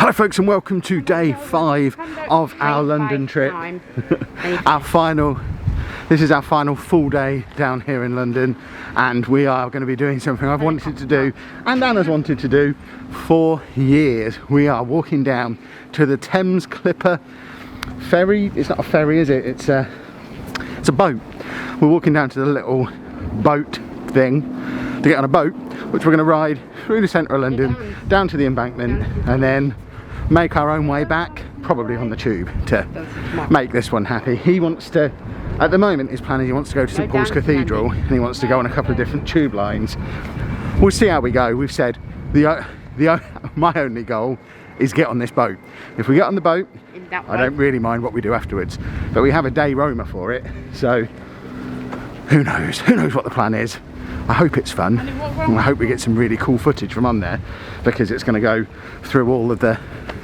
Hello folks and welcome to day 5 of our London trip. This is our final full day down here in London, and we are going to be doing something I've wanted to do and Anna's wanted to do for years. We are walking down to the Thames Clipper ferry. It's not a ferry, is it? It's a boat. We're walking down to the little boat thing to get on a boat, which we're going to ride through the centre of London, down to the embankment, and then make our own way back, probably on the tube, to make this one happy. He wants to, at the moment his plan is he wants to go to St Paul's Cathedral, and he wants to go on a couple of different tube lines. We'll see how we go. We've said my only goal is get on this boat. If we get on the boat, I don't really mind what we do afterwards, but we have a day Roma for it, so who knows what the plan is. I hope it's fun, and I hope we get some really cool footage from on there, because it's going to go through all of the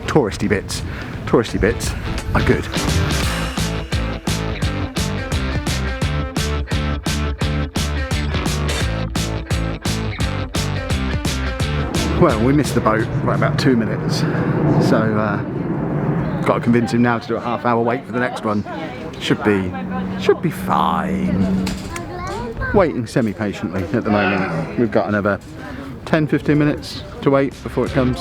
touristy bits. Touristy bits are good. Well, we missed the boat by about 2 minutes, so got to convince him now to do a half-hour wait for the next one. Should be fine. Waiting semi-patiently at the moment. We've got another 10-15 minutes to wait before it comes.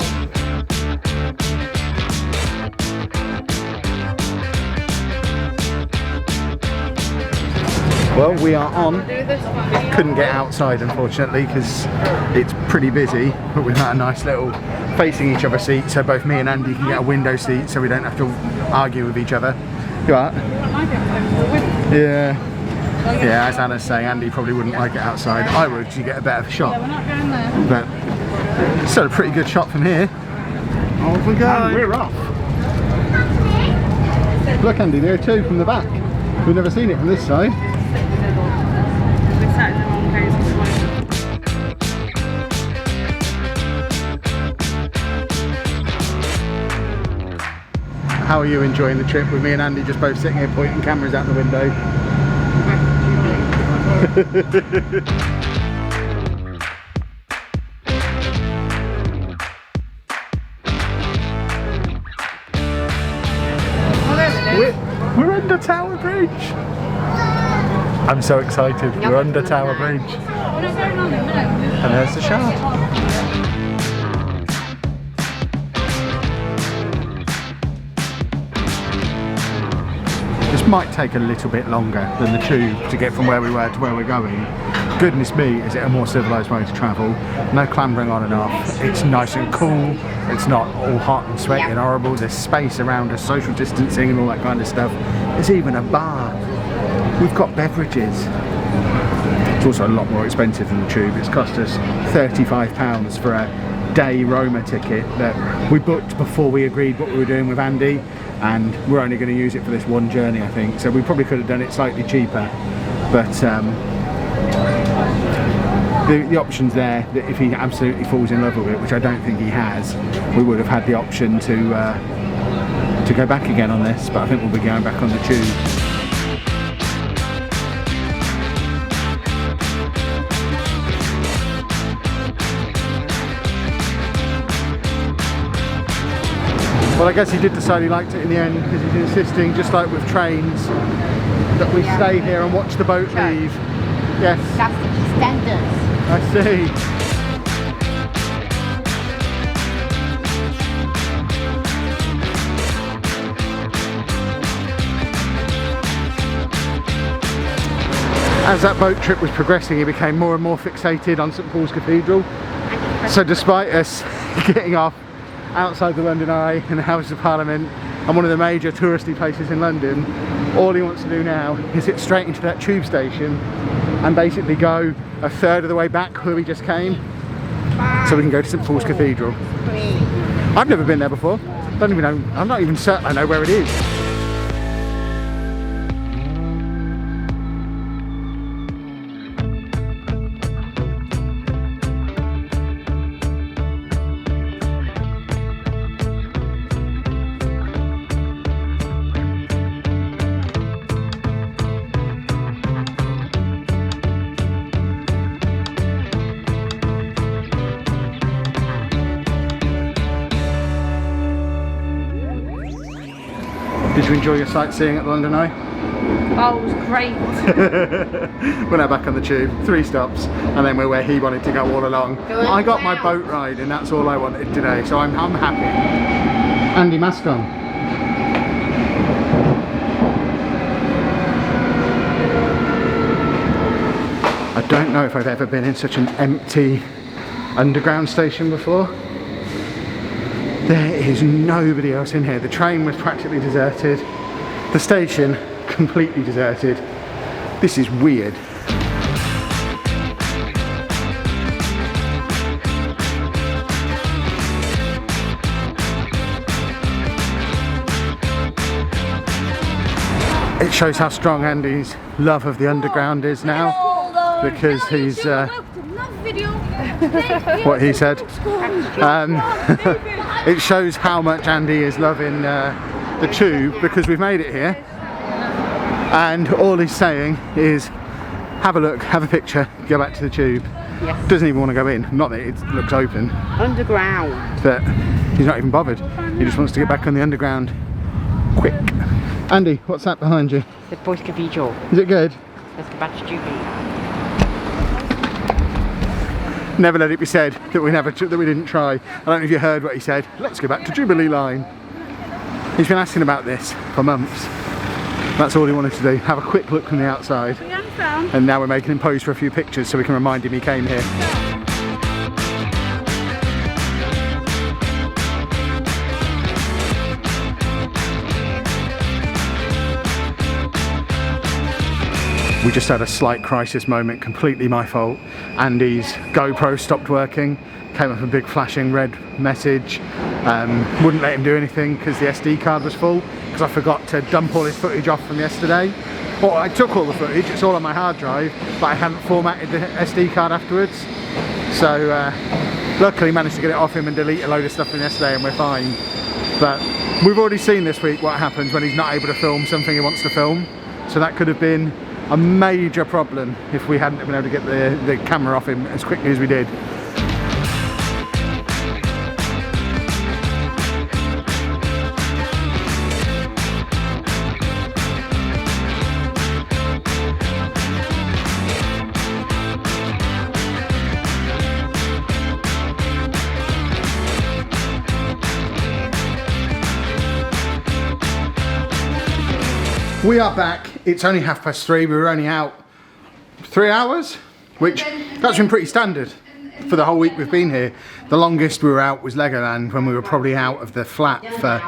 Well, we are on. Couldn't get outside unfortunately because it's pretty busy, but we've got a nice little facing each other seat, so both me and Andy can get a window seat so we don't have to argue with each other. You all right? Yeah, as Anna's saying, Andy probably wouldn't like it outside. I would, because you get a better shot. Yeah, we're not going there. But still a pretty good shot from here. Off we go. And we're off. Look, Andy, there are two from the back. We've never seen it from this side. We're sat in the wrong place. How are you enjoying the trip with me and Andy just both sitting here pointing cameras out the window? We're under Tower Bridge. I'm so excited. We're under Tower Bridge. And there's the Shard. This might take a little bit longer than the tube to get from where we were to where we're going. Goodness me, is it a more civilised way to travel. No clambering on and off. It's nice and cool. It's not all hot and sweaty and horrible. There's space around us, social distancing and all that kind of stuff. There's even a bar. We've got beverages. It's also a lot more expensive than the tube. It's cost us £35 for a day Roma ticket that we booked before we agreed what we were doing with Andy, and we're only going to use it for this one journey, I think. So we probably could have done it slightly cheaper, but the option's there that if he absolutely falls in love with it, which I don't think he has, we would have had the option to go back again on this, but I think we'll be going back on the tube. Well, I guess he did decide he liked it in the end, because he's insisting, just like with trains, that we stay here and watch the boat leave. Yes. That's the standards. I see. As that boat trip was progressing, he became more and more fixated on St Paul's Cathedral. So despite us getting off outside the London Eye and the House of Parliament and one of the major touristy places in London, all he wants to do now is hit straight into that tube station and basically go a third of the way back where we just came, so we can go to St Paul's Cathedral. I've never been there before. Don't even know, I'm not even certain I know where it is. Did you enjoy your sightseeing at the London Eye? Oh, it was great. We're now back on the tube, 3 stops, and then we're where he wanted to go all along. I got my boat ride, and that's all I wanted today, so I'm happy. Andy, mask on. I don't know if I've ever been in such an empty underground station before. There is nobody else in here. The train was practically deserted. The station completely deserted. This is weird. It shows how strong Andy's love of the underground is now, because he's what he said. It shows how much Andy is loving the tube, because we've made it here, and all he's saying is have a look, have a picture, go back to the tube. Yes. Doesn't even want to go in, not that it looks open. Underground. But he's not even bothered. He just wants to get back on the underground quick. Andy, what's that behind you? The Boys Cathedral. Is it good? Let's go back to Jubilee. Never let it be said that we didn't try. I don't know if you heard what he said. Let's go back to Jubilee Line. He's been asking about this for months. That's all he wanted to do. Have a quick look from the outside. And now we're making him pose for a few pictures so we can remind him he came here. We just had a slight crisis moment, completely my fault. Andy's GoPro stopped working, came up a big flashing red message. Wouldn't let him do anything because the SD card was full, because I forgot to dump all his footage off from yesterday. Well, I took all the footage, it's all on my hard drive, but I hadn't formatted the SD card afterwards. So luckily managed to get it off him and delete a load of stuff from yesterday, and we're fine. But we've already seen this week what happens when he's not able to film something he wants to film. So that could have been a major problem if we hadn't been able to get the camera off him as quickly as we did. We are back. It's only 3:30. We were only out 3 hours, which that's been pretty standard for the whole week we've been here. The longest we were out was Legoland, when we were probably out of the flat for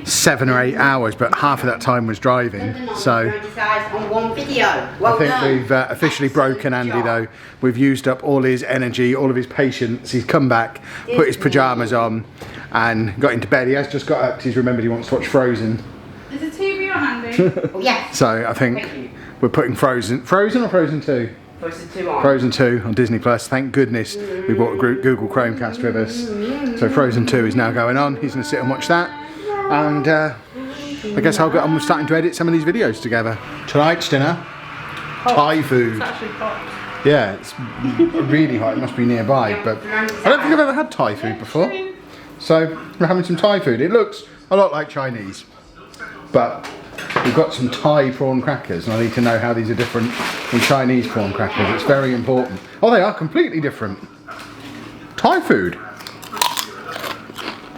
7 or 8 hours, but half of that time was driving. So I think we've officially broken Andy though. We've used up all his energy, all of his patience. He's come back, put his pyjamas on and got into bed. He has just got up because he's remembered he wants to watch Frozen. Is the TV on, Andy? Oh, yes. So I think we're putting Frozen or Frozen 2? Frozen 2 on. Frozen 2 on Disney Plus. Thank goodness we bought a Google Chromecast with us. So Frozen 2 is now going on. He's going to sit and watch that. And I guess I'll get on with starting to edit some of these videos together. Tonight's dinner, Thai food. It's actually hot. Yeah, it's really hot. It must be nearby. But I don't think I've ever had Thai food before. So we're having some Thai food. It looks a lot like Chinese. But we've got some Thai prawn crackers, and I need to know how these are different from Chinese prawn crackers. It's very important. Oh, they are completely different. Thai food.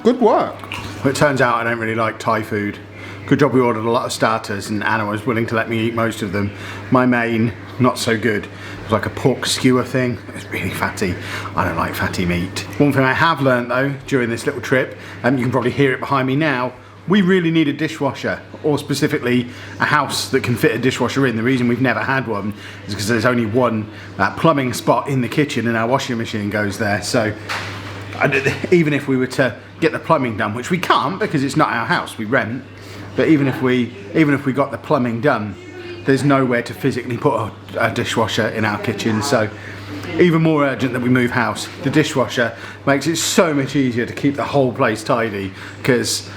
Good work. Well, it turns out I don't really like Thai food. Good job we ordered a lot of starters, and Anna was willing to let me eat most of them. My main, not so good. It was like a pork skewer thing. It's really fatty. I don't like fatty meat. One thing I have learned though during this little trip, and you can probably hear it behind me now, we really need a dishwasher, or specifically a house that can fit a dishwasher in. The reason we've never had one is because there's only one plumbing spot in the kitchen, and our washing machine goes there. So even if we were to get the plumbing done, which we can't because it's not our house, we rent, but even if we got the plumbing done, there's nowhere to physically put a dishwasher in our kitchen. So even more urgent that we move house. The dishwasher makes it so much easier to keep the whole place tidy, because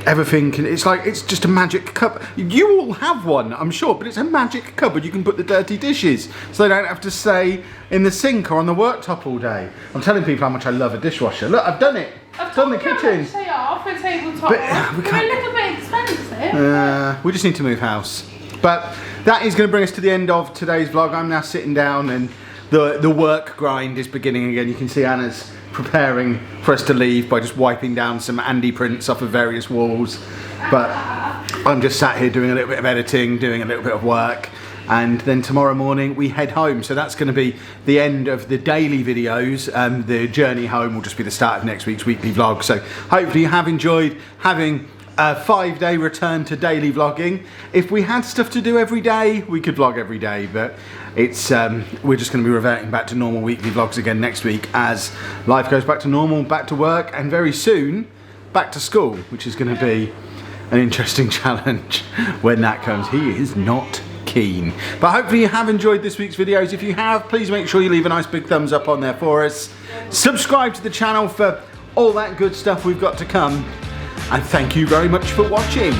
everything can, it's just a magic cup. You all have one, I'm sure, but it's a magic cupboard. You can put the dirty dishes so they don't have to stay in the sink or on the worktop all day. I'm telling people how much I love a dishwasher. Look, I've done it. I've done the kitchen. They are for tabletop. But They're a little bit expensive. We just need to move house. But that is going to bring us to the end of today's vlog. I'm now sitting down and the work grind is beginning again. You can see Anna's preparing for us to leave by just wiping down some Andy prints off of various walls. But I'm just sat here doing a little bit of editing, doing a little bit of work. And then tomorrow morning we head home. So that's going to be the end of the daily videos. The journey home will just be the start of next week's weekly vlog. So hopefully you have enjoyed having a 5-day return to daily vlogging. If we had stuff to do every day, we could vlog every day, but it's we're just going to be reverting back to normal weekly vlogs again next week as life goes back to normal, back to work, and very soon back to school, which is going to be an interesting challenge when that comes. He is not keen. But hopefully you have enjoyed this week's videos. If you have, please make sure you leave a nice big thumbs up on there for us. Subscribe to the channel for all that good stuff we've got to come. And thank you very much for watching.